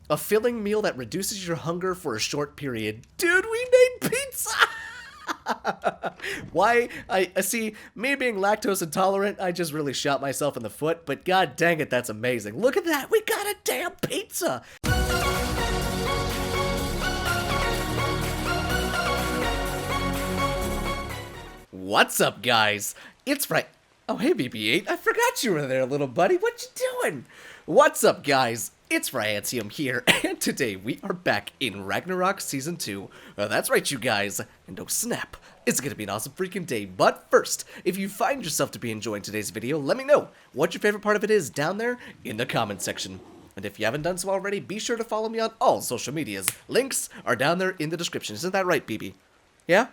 A filling meal that reduces your hunger for a short period. Dude, we made pizza! Why? I see, me being lactose intolerant, I just really shot myself in the foot, but god dang it, that's amazing. Look at that, we got a damn pizza! What's up, guys? It's right. Oh, hey, BB-8. I forgot you were there, little buddy. What you doing? What's up, guys? It's Ryantium here, and today we are back in Ragnarok Season 2. That's right, you guys. And oh, snap. It's gonna be an awesome freaking day. But first, if you find yourself to be enjoying today's video, let me know what your favorite part of it is down there in the comment section. And if you haven't done so already, be sure to follow me on all social medias. Links are down there in the description. Isn't that right, BB? Yeah?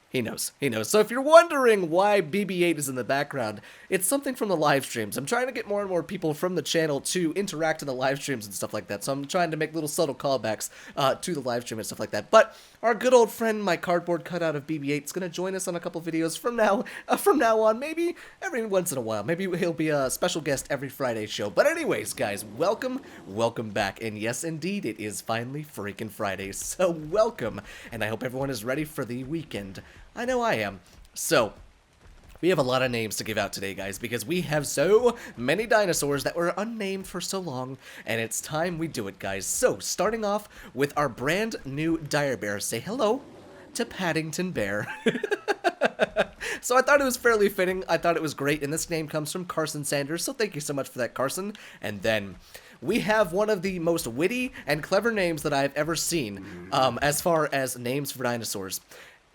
He knows. He knows. So if you're wondering why BB-8 is in the background, it's something from the live streams. I'm trying to get more and more people from the channel to interact in the live streams and stuff like that. So I'm trying to make little subtle callbacks to the live stream and stuff like that. But our good old friend, my cardboard cutout of BB-8, is going to join us on a couple videos from now on. Maybe every once in a while. Maybe he'll be a special guest every Friday show. But anyways, guys, welcome back. And yes, indeed, it is finally freaking Friday. So welcome. And I hope everyone is ready for the weekend. I know I am. So, we have a lot of names to give out today, guys, because we have so many dinosaurs that were unnamed for so long, and it's time we do it, guys. So, starting off with our brand new dire bear, say hello to Paddington Bear. So I thought it was fairly fitting. I thought it was great, and this name comes from Carson Sanders, so thank you so much for that, Carson. And then we have one of the most witty and clever names that I've ever seen as far as names for dinosaurs.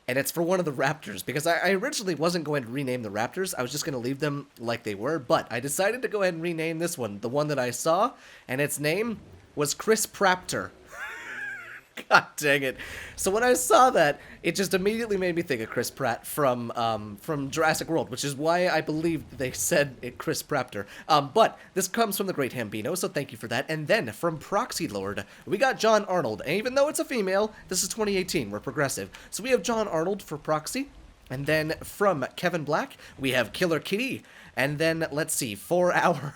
And it's for one of the raptors, because I originally wasn't going to rename the raptors. I was just going to leave them like they were, but I decided to go ahead and rename this one, the one that I saw, and its name was Chris Praptor. God dang it. So when I saw that, it just immediately made me think of Chris Pratt from Jurassic World, which is why I believe they said it Chris Praptor. But this comes from the Great Hambino, so thank you for that. And then from Proxy Lord, we got John Arnold. And even though it's a female, this is 2018, we're progressive. So we have John Arnold for Proxy. And then from Kevin Black, we have Killer Kitty. And then, let's see, for our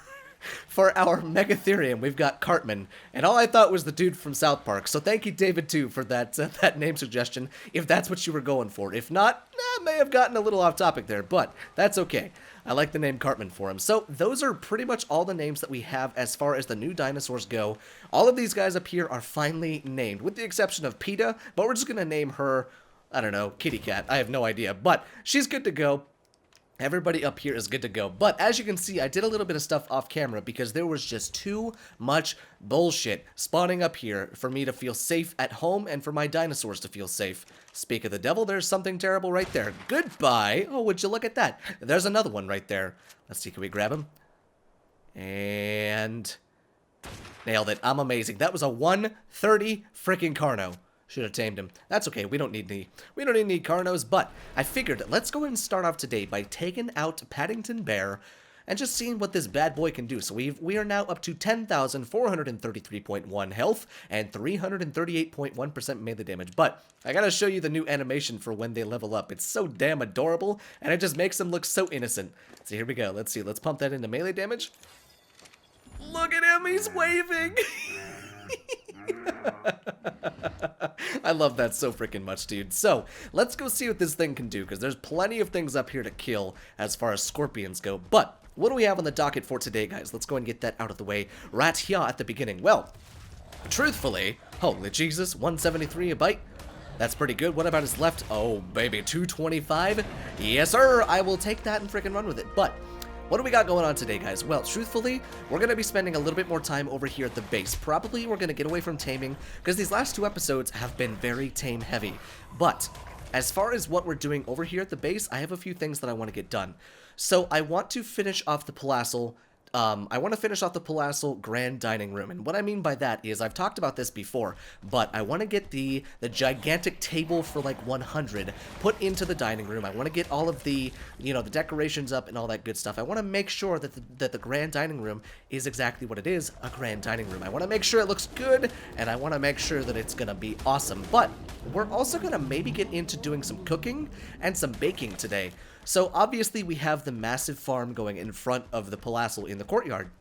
Megatherium, we've got Cartman, and all I thought was the dude from South Park, so thank you, David, too, for that that name suggestion, if that's what you were going for. If not, I may have gotten a little off topic there, but that's okay. I like the name Cartman for him. So those are pretty much all the names that we have as far as the new dinosaurs go. All of these guys up here are finally named, with the exception of PETA, but we're just going to name her, I don't know, Kitty Cat. I have no idea, but she's good to go. Everybody up here is good to go, but as you can see, I did a little bit of stuff off camera because there was just too much bullshit spawning up here for me to feel safe at home and for my dinosaurs to feel safe. Speak of the devil, there's something terrible right there. Goodbye. Oh, would you look at that? There's another one right there. Let's see, can we grab him? And nailed it. I'm amazing. That was a 130 freaking Carno. Should have tamed him. That's okay. We don't need any Carnos, but I figured let's go ahead and start off today by taking out Paddington Bear and just seeing what this bad boy can do. So we are now up to 10,433.1 health and 338.1% melee damage. But I gotta show you the new animation for when they level up. It's so damn adorable, and it just makes them look so innocent. So here we go. Let's see. Let's pump that into melee damage. Look at him. He's waving. I love that so freaking much, dude. So, let's go see what this thing can do, because there's plenty of things up here to kill as far as scorpions go. But, what do we have on the docket for today, guys? Let's go and get that out of the way right here at the beginning. Well, truthfully, holy Jesus, 173 a bite. That's pretty good. What about his left? Oh, baby, 225? Yes, sir! I will take that and freaking run with it. But what do we got going on today, guys? Well, truthfully, we're going to be spending a little bit more time over here at the base. Probably we're going to get away from taming, because these last two episodes have been very tame heavy. But as far as what we're doing over here at the base, I have a few things that I want to get done. So I want to finish off the Palazzo. Palazzo Grand Dining Room, and what I mean by that is, I've talked about this before, but I want to get the gigantic table for like 100 put into the dining room. I want to get all of the, the decorations up and all that good stuff. I want to make sure that the Grand Dining Room is exactly what it is, a Grand Dining Room. I want to make sure it looks good, and I want to make sure that it's going to be awesome, but we're also going to maybe get into doing some cooking and some baking today. So obviously we have the massive farm going in front of the Palazzo in the courtyard.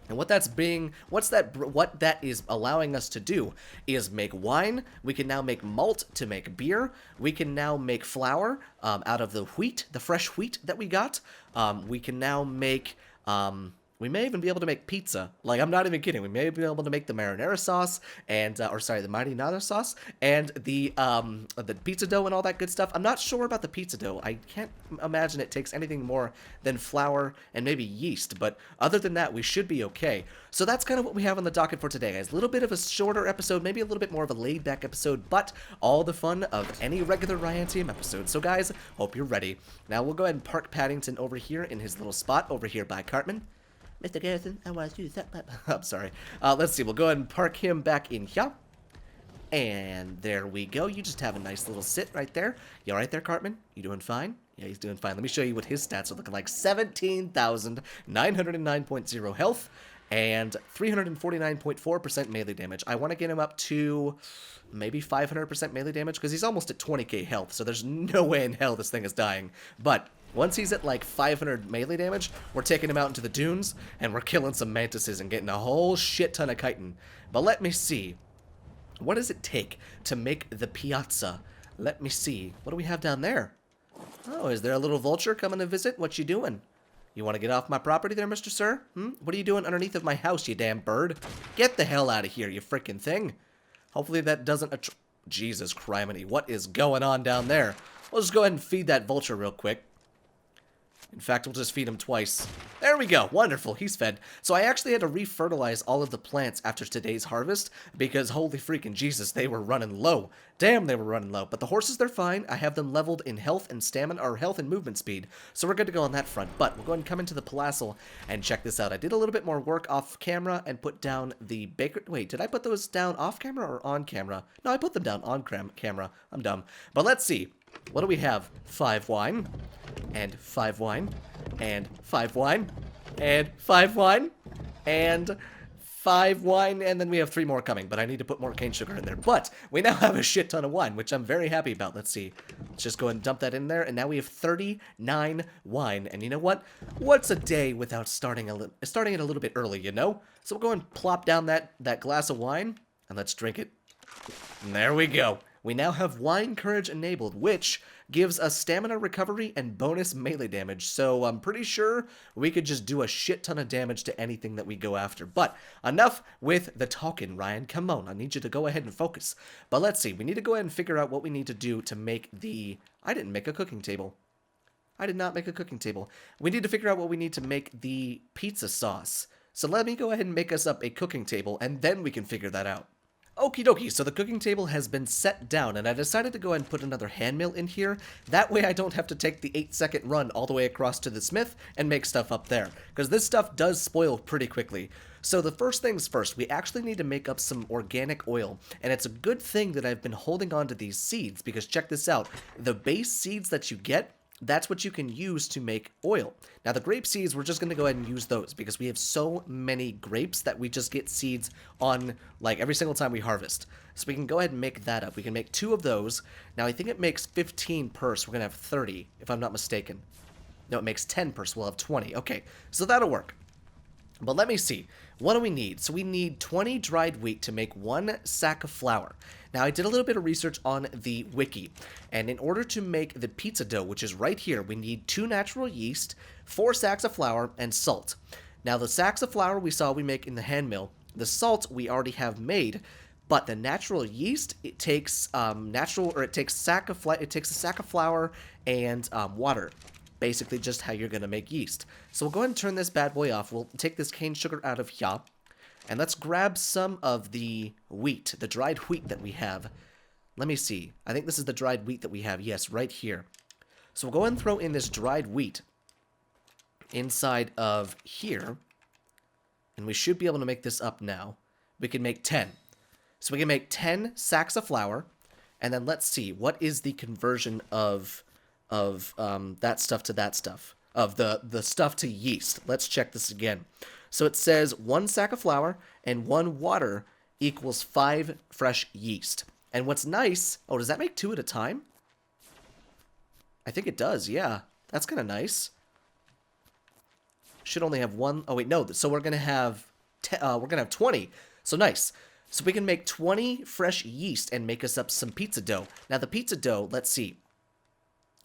And what that is allowing us to do is make wine. We can now make malt to make beer. We can now make flour out of the wheat, the fresh wheat that we got. We can now make, we may even be able to make pizza. Like, I'm not even kidding. We may be able to make the marinara sauce and, the mighty nada sauce and the pizza dough and all that good stuff. I'm not sure about the pizza dough. I can't imagine it takes anything more than flour and maybe yeast, but other than that, we should be okay. So that's kind of what we have on the docket for today, guys. A little bit of a shorter episode, maybe a little bit more of a laid-back episode, but all the fun of any regular Ryantium episode. So, guys, hope you're ready. Now, we'll go ahead and park Paddington over here in his little spot over here by Cartman. Mr. Garrison, I want to do that. I'm sorry. Let's see. We'll go ahead and park him back in here. And there we go. You just have a nice little sit right there. You all right there, Cartman? You doing fine? Yeah, he's doing fine. Let me show you what his stats are looking like. 17,909.0 health and 349.4% melee damage. I want to get him up to maybe 500% melee damage because he's almost at 20k health, so there's no way in hell this thing is dying. But once he's at like 500 melee damage, we're taking him out into the dunes, and we're killing some mantises and getting a whole shit ton of chitin. But let me see. What does it take to make the piazza? Let me see. What do we have down there? Oh, is there a little vulture coming to visit? What you doing? You want to get off my property there, Mr. Sir? What are you doing underneath of my house, you damn bird? Get the hell out of here, you frickin' thing. Hopefully that doesn't... Jesus criminy, what is going on down there? We'll just go ahead and feed that vulture real quick. In fact, we'll just feed him twice. There we go. Wonderful. He's fed. So I actually had to refertilize all of the plants after today's harvest because holy freaking Jesus, they were running low. Damn, they were running low. But the horses, they're fine. I have them leveled in health and stamina, or health and movement speed. So we're good to go on that front. But we'll go ahead and come into the Palazzo and check this out. I did a little bit more work off camera and put down the baker... Wait, did I put those down off camera or on camera? No, I put them down on camera. I'm dumb. But let's see. What do we have? 5 wine, and 5 wine, and 5 wine, and 5 wine, and 5 wine, and then we have 3 more coming, but I need to put more cane sugar in there. But we now have a shit ton of wine, which I'm very happy about. Let's see. Let's just go ahead and dump that in there, and now we have 39 wine. And you know what? What's a day without starting it a little bit early, you know? So we'll go and plop down that glass of wine, and let's drink it. And there we go. We now have Wine Courage enabled, which gives us stamina recovery and bonus melee damage. So I'm pretty sure we could just do a shit ton of damage to anything that we go after. But enough with the talking, Ryan. Come on, I need you to go ahead and focus. But let's see. We need to go ahead and figure out what we need to do to make the... I didn't make a cooking table. I did not make a cooking table. We need to figure out what we need to make the pizza sauce. So let me go ahead and make us up a cooking table, and then we can figure that out. Okie dokie, so the cooking table has been set down, and I decided to go ahead and put another hand mill in here. That way I don't have to take the 8-second run all the way across to the smith and make stuff up there, because this stuff does spoil pretty quickly. So the first things first, we actually need to make up some organic oil, and it's a good thing that I've been holding on to these seeds, because check this out. The base seeds that you get, that's what you can use to make oil. Now, the grape seeds, we're just going to go ahead and use those because we have so many grapes that we just get seeds on, like, every single time we harvest. So we can go ahead and make that up. We can make 2 of those. Now, I think it makes 15 per, so we're going to have 30, if I'm not mistaken. No, it makes 10 per, so we'll have 20. Okay, so that'll work. But let me see. What do we need? So we need 20 dried wheat to make 1 sack of flour. Now, I did a little bit of research on the wiki, and in order to make the pizza dough, which is right here, we need 2 natural yeast, 4 sacks of flour, and salt. Now, the sacks of flour we saw we make in the hand mill. The salt we already have made, but the natural yeast, it takes it takes a sack of flour and water. Basically just how you're going to make yeast. So we'll go ahead and turn this bad boy off. We'll take this cane sugar out of here. And let's grab some of the wheat, the dried wheat that we have. Let me see. I think this is the dried wheat that we have. Yes, right here. So we'll go ahead and throw in this dried wheat inside of here. And we should be able to make this up now. We can make 10. So we can make 10 sacks of flour. And then let's see. What is the conversion of that stuff to that stuff? Of the stuff to yeast. Let's check this again. So it says 1 sack of flour and 1 water equals 5 fresh yeast. And what's nice... Oh, does that make 2 at a time? I think it does, yeah. That's kind of nice. Should only have 1... Oh, wait, no. So we're going to have we're gonna have 20. So nice. So we can make 20 fresh yeast and make us up some pizza dough. Now the pizza dough, let's see.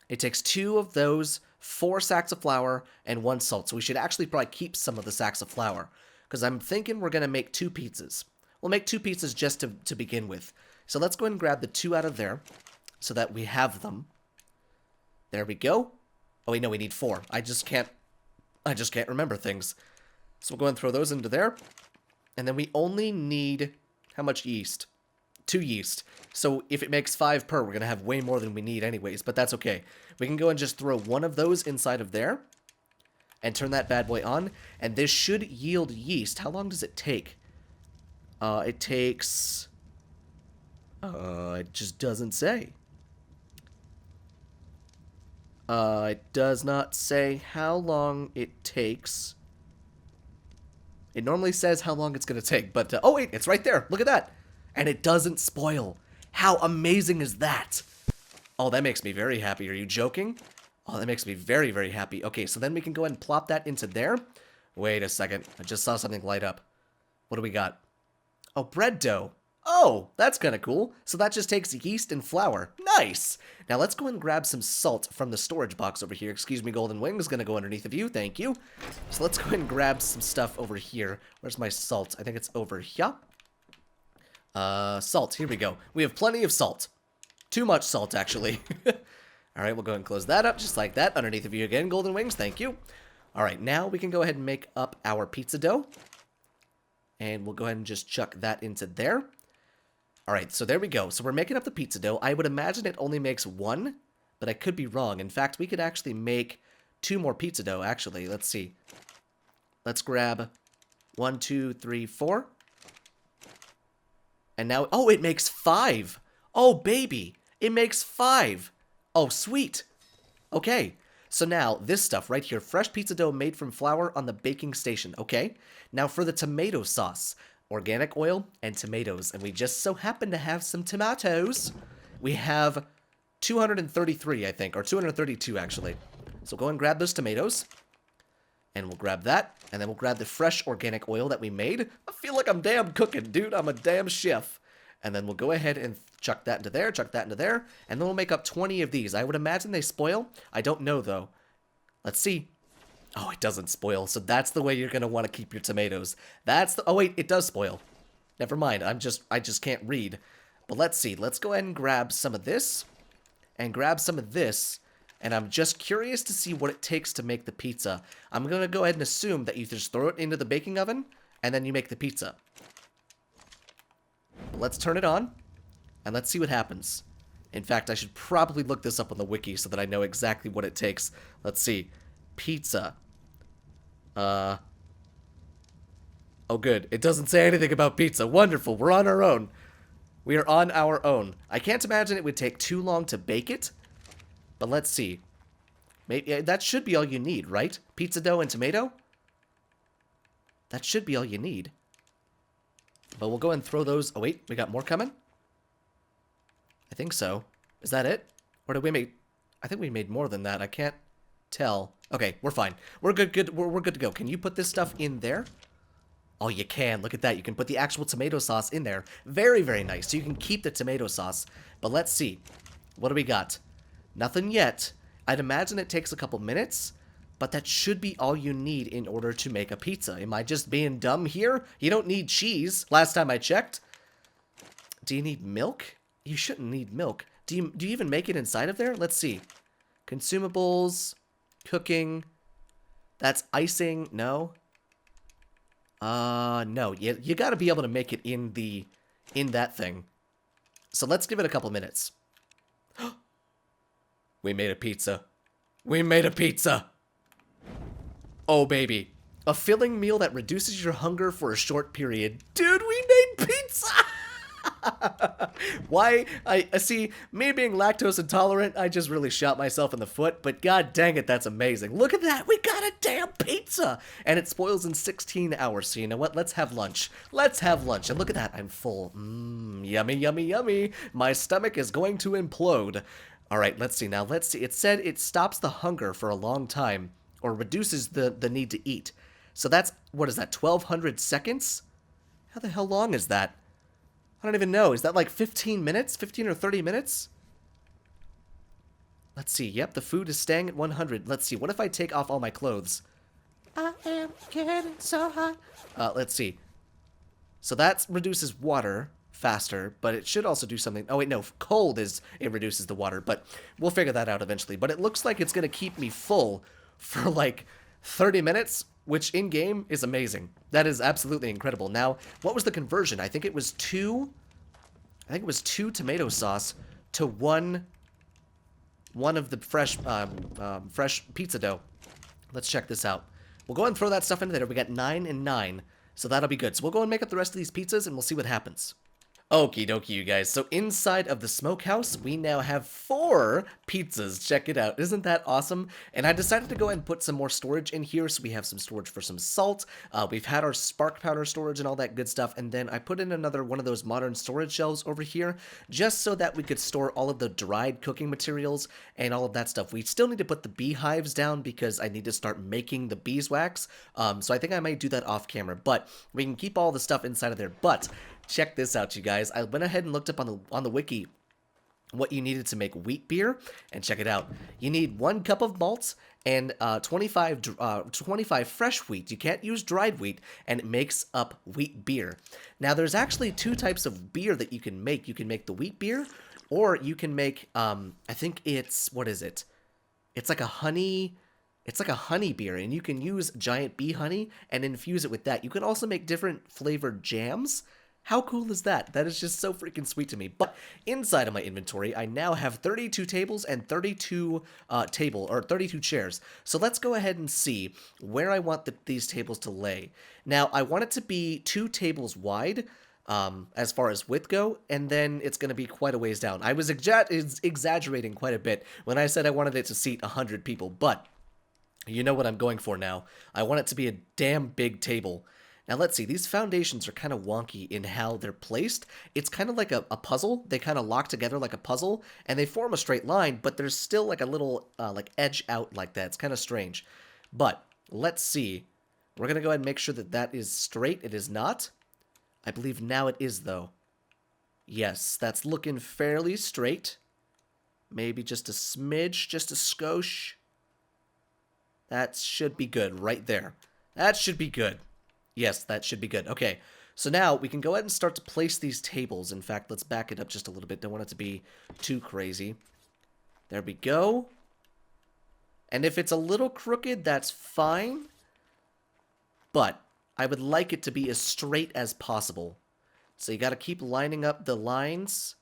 It takes 2 of those, 4 sacks of flour, and 1 salt. So we should actually probably keep some of the sacks of flour, because I'm thinking we're gonna make 2 pizzas. We'll make 2 pizzas just to begin with. So let's go ahead and grab the 2 out of there, so that we have them. There we go. Oh wait, no, we need 4. I just can't remember things. So we'll go ahead and throw those into there. And then we only need, how much yeast? 2 yeast. So if it makes 5 per, we're going to have way more than we need anyways, but that's okay. We can go and just throw 1 of those inside of there and turn that bad boy on. And this should yield yeast. How long does it take? It takes, it just doesn't say. It does not say how long it takes. It normally says how long it's going to take, but, oh wait, it's right there. Look at that. And it doesn't spoil. How amazing is that? Oh, that makes me very happy. Are you joking? Oh, that makes me very, very happy. Okay, so then we can go ahead and plop that into there. Wait a second. I just saw something light up. What do we got? Oh, bread dough. Oh, that's kind of cool. So that just takes yeast and flour. Nice! Now let's go and grab some salt from the storage box over here. Excuse me, Golden Wings. Gonna go underneath of you. Thank you. So let's go ahead and grab some stuff over here. Where's my salt? I think it's over here. Salt. Here we go. We have plenty of salt. Too much salt, actually. Alright, we'll go ahead and close that up just like that. Underneath of you again, Golden Wings. Thank you. Alright, now we can go ahead and make up our pizza dough. And we'll go ahead and just chuck that into there. Alright, so there we go. So we're making up the pizza dough. I would imagine it only makes 1, but I could be wrong. In fact, we could actually make 2 more pizza dough, actually. Let's see. Let's grab 1, 2, 3, 4. And now, oh, it makes 5. Oh, baby. It makes 5. Oh, sweet. Okay. So now, this stuff right here, fresh pizza dough made from flour on the baking station. Okay. Now for the tomato sauce. Organic oil and tomatoes, and we just so happen to have some tomatoes. We have 233, I think, or 232 actually. So go and grab those tomatoes, and we'll grab that, and then we'll grab the fresh organic oil that we made. I feel like I'm damn cooking, dude. I'm a damn chef. And then we'll go ahead and chuck that into there, chuck that into there, and then we'll make up 20 of these. I would imagine they spoil. I don't know though. Let's see. Oh, it doesn't spoil, so that's the way you're going to want to keep your tomatoes. That's the... Oh, wait, it does spoil. Never mind, I just can't read. But let's see, let's go ahead and grab some of this, and grab some of this, and I'm just curious to see what it takes to make the pizza. I'm going to go ahead and assume that you just throw it into the baking oven, and then you make the pizza. But let's turn it on, and let's see what happens. In fact, I should probably look this up on the wiki so that I know exactly what it takes. Let's see. Pizza. Oh good, it doesn't say anything about pizza. Wonderful, we're on our own. We are on our own. I can't imagine it would take too long to bake it, but let's see. Maybe that should be all you need, right? Pizza dough and tomato? That should be all you need. But we'll go and throw those... Oh wait, we got more coming? I think so. Is that it? Or did we make... I think we made more than that, I can't tell. Okay, we're fine. We're good. We're good to go. Can you put this stuff in there? Oh, you can. Look at that. You can put the actual tomato sauce in there. Very, very nice. So you can keep the tomato sauce. But let's see. What do we got? Nothing yet. I'd imagine it takes a couple minutes, but that should be all you need in order to make a pizza. Am I just being dumb here? You don't need cheese. Last time I checked. Do you need milk? You shouldn't need milk. Do you even make it inside of there? Let's see. Consumables... Cooking. That's icing. No. No. You gotta be able to make it in that thing. So let's give it a couple minutes. We made a pizza. We made a pizza. Oh, baby. A filling meal that reduces your hunger for a short period. Dude, we made pizza! Why? I see, me being lactose intolerant, I just really shot myself in the foot, but god dang it, that's amazing. Look at that, we got a damn pizza! And it spoils in 16 hours, so you know what, let's have lunch. Let's have lunch, and look at that, I'm full. Yummy, yummy, yummy. My stomach is going to implode. Alright, let's see, it said it stops the hunger for a long time, or reduces the need to eat. So that's, what is that, 1200 seconds? How the hell long is that? I don't even know. Is that like 15 minutes? 15 or 30 minutes? Let's see. Yep, the food is staying at 100. Let's see. What if I take off all my clothes? I am getting so hot. Let's see. So that reduces water faster, but it should also do something. Oh, wait, no. Cold is, it reduces the water, but we'll figure that out eventually. But it looks like it's going to keep me full for like 30 minutes, which in-game is amazing. That is absolutely incredible. Now, what was the conversion? I think it was two tomato sauce to one of the fresh pizza dough. Let's check this out. We'll go ahead and throw that stuff into there. We got 9 and 9, so that'll be good. So we'll go and make up the rest of these pizzas, and we'll see what happens. Okie dokie, you guys. So inside of the smokehouse, we now have 4 pizzas. Check it out. Isn't that awesome? And I decided to go ahead and put some more storage in here. So we have some storage for some salt. We've had our spark powder storage and all that good stuff. And then I put in another one of those modern storage shelves over here, just so that we could store all of the dried cooking materials and all of that stuff. We still need to put the beehives down because I need to start making the beeswax. So I think I might do that off camera, but we can keep all the stuff inside of there. But check this out, you guys. I went ahead and looked up on the wiki what you needed to make wheat beer, and check it out. You need 1 cup of malt and 25 fresh wheat. You can't use dried wheat, and it makes up wheat beer. Now, there's actually 2 types of beer that you can make. You can make the wheat beer, or you can make, I think it's, what is it? It's like a honey beer, and you can use giant bee honey and infuse it with that. You can also make different flavored jams. How cool is that? That is just so freaking sweet to me. But inside of my inventory, I now have 32 tables and 32 chairs. So let's go ahead and see where I want these tables to lay. Now, I want it to be 2 tables wide, as far as width go, and then it's going to be quite a ways down. I was exaggerating quite a bit when I said I wanted it to seat 100 people, but you know what I'm going for now. I want it to be a damn big table. Now, let's see. These foundations are kind of wonky in how they're placed. It's kind of like a puzzle. They kind of lock together like a puzzle, and they form a straight line, but there's still like a little like edge out like that. It's kind of strange. But let's see. We're going to go ahead and make sure that that is straight. It is not. I believe now it is, though. Yes, that's looking fairly straight. Maybe just a smidge, just a skosh. That should be good right there. That should be good. Yes, that should be good. Okay, so now we can go ahead and start to place these tables. In fact, let's back it up just a little bit. Don't want it to be too crazy. There we go. And if it's a little crooked, that's fine. But I would like it to be as straight as possible. So you got to keep lining up the lines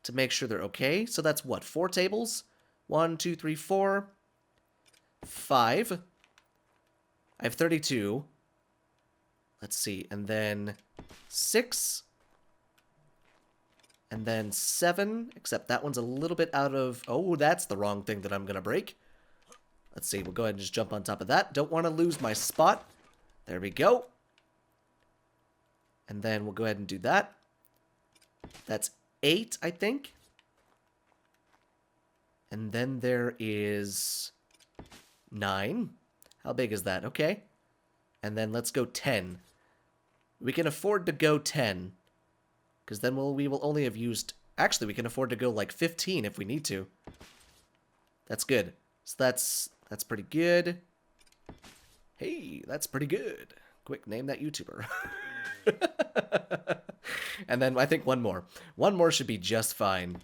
to make sure they're okay. So that's what, 4 tables? 1, 2, 3, 4, 5. I have 32. Let's see, and then 6, and then 7, except that one's a little bit out of, oh, that's the wrong thing that I'm going to break. Let's see, we'll go ahead and just jump on top of that. Don't want to lose my spot. There we go. And then we'll go ahead and do that. That's 8, I think. And then there is 9. How big is that? Okay. And then let's go 10. We can afford to go 10, because then we will only have used... Actually, we can afford to go like 15 if we need to. That's good. So that's pretty good. Hey, that's pretty good. Quick, name that YouTuber. And then I think one more. One more should be just fine.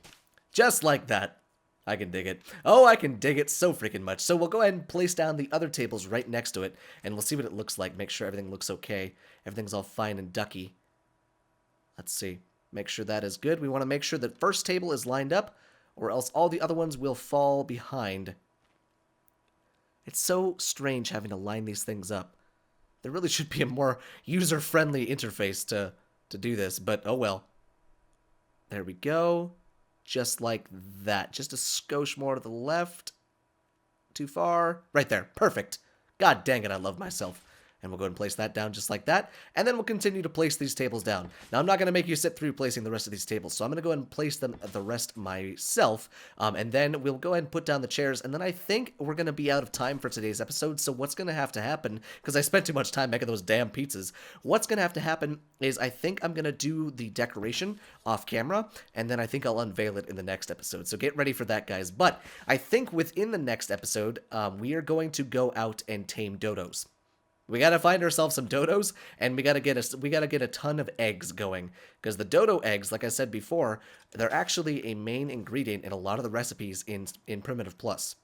Just like that. I can dig it. Oh, I can dig it so freaking much. So we'll go ahead and place down the other tables right next to it, and we'll see what it looks like. Make sure everything looks okay. Everything's all fine and ducky. Let's see. Make sure that is good. We want to make sure the first table is lined up, or else all the other ones will fall behind. It's so strange having to line these things up. There really should be a more user-friendly interface to do this, but oh well. There we go. Just like that. Just a skosh more to the left. Too far. Right there. Perfect. God dang it, I love myself. And we'll go ahead and place that down just like that. And then we'll continue to place these tables down. Now, I'm not going to make you sit through placing the rest of these tables. So I'm going to go ahead and place them the rest myself. And then we'll go ahead and put down the chairs. And then I think we're going to be out of time for today's episode. So what's going to have to happen, because I spent too much time making those damn pizzas, what's going to have to happen is I think I'm going to do the decoration off camera. And then I think I'll unveil it in the next episode. So get ready for that, guys. But I think within the next episode, we are going to go out and tame dodos. We gotta find ourselves some dodos, and we gotta get a ton of eggs going, because the dodo eggs, like I said before, they're actually a main ingredient in a lot of the recipes in Primitive Plus.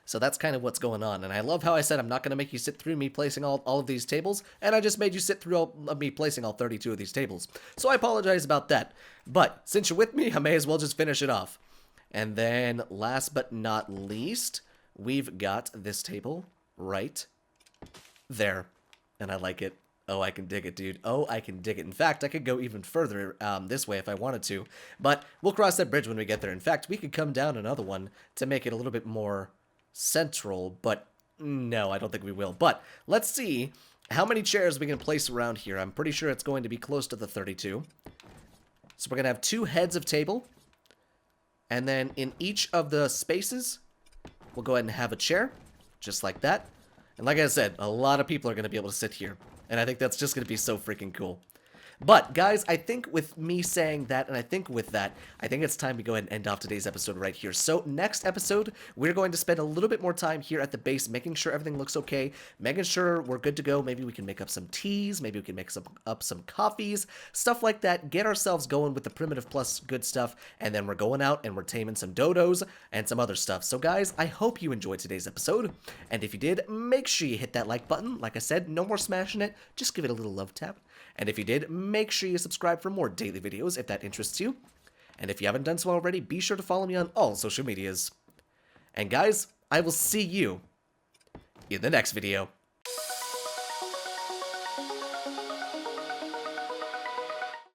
So that's kind of what's going on, and I love how I said I'm not gonna make you sit through me placing all of these tables, and I just made you sit through all of me placing all 32 of these tables. So I apologize about that, but since you're with me, I may as well just finish it off. And then, last but not least, we've got this table right there, and I like it. Oh, I can dig it, dude. Oh, I can dig it. In fact, I could go even further this way if I wanted to, but we'll cross that bridge when we get there. In fact, we could come down another one to make it a little bit more central, but no, I don't think we will. But let's see how many chairs we can place around here. I'm pretty sure it's going to be close to the 32. So we're going to have 2 heads of table, and then in each of the spaces, we'll go ahead and have a chair, just like that. And like I said, a lot of people are going to be able to sit here. And I think that's just going to be so freaking cool. But, guys, I think with me saying that, and I think with that, I think it's time to go ahead and end off today's episode right here. So, next episode, we're going to spend a little bit more time here at the base, making sure everything looks okay, making sure we're good to go. Maybe we can make up some teas, maybe we can make up some coffees, stuff like that, get ourselves going with the Primitive Plus good stuff, and then we're going out and we're taming some dodos and some other stuff. So, guys, I hope you enjoyed today's episode, and if you did, make sure you hit that like button. Like I said, no more smashing it, just give it a little love tap. And if you did, make sure you subscribe for more daily videos if that interests you. And if you haven't done so already, be sure to follow me on all social medias. And guys, I will see you in the next video.